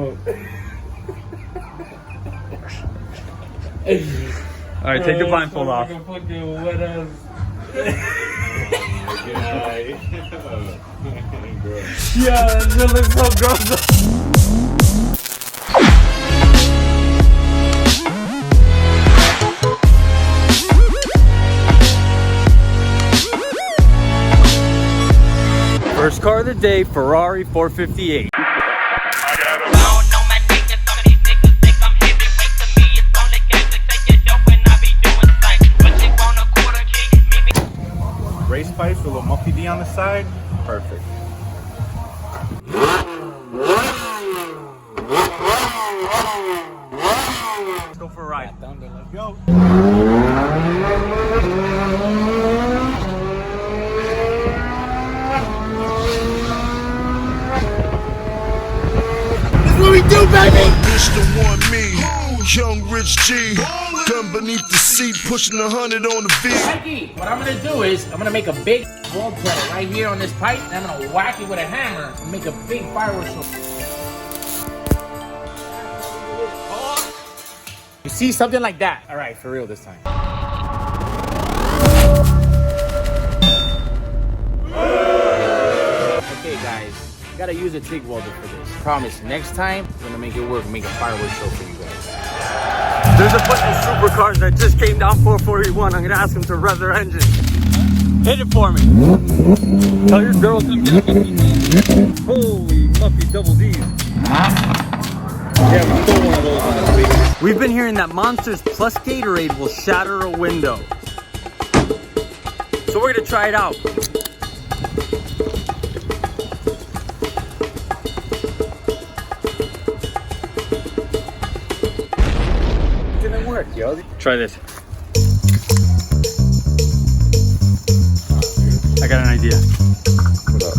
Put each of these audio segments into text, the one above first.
smoke. Alright, take the blindfold off. Like a fucking wet ass. Yeah, that shit looks so gross. First car of the day, Ferrari 458. Race pipes with a little MUFFYD on the side. Perfect. Let's go for a ride. Let's go. What we do, baby? Mr. One Me, Young Rich G, gun beneath the seat, pushing 100 on the V. Mikey, what I'm gonna do is I'm gonna make a big wall plate right here on this pipe, and I'm gonna whack it with a hammer and make a big fireworks show. You see something like that? All right, for real this time. Okay, guys. Gotta use a TIG welder for this. Promise, next time, we're gonna make it work, make a fireworks show for you guys. There's a bunch of supercars that just came down 441. I'm gonna ask them to rev their engine. Hit it for me. Tell your girl to come get it. Holy Muffy double D's. Yeah, we stole one of those last week. We've been hearing that Monsters plus Gatorade will shatter a window. So we're gonna try it out. Didn't work, yo. Try this. I got an idea. What up?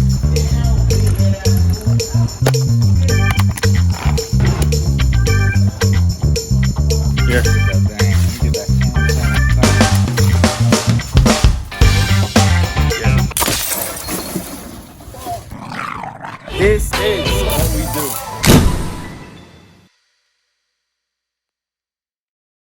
Here. This is what we do.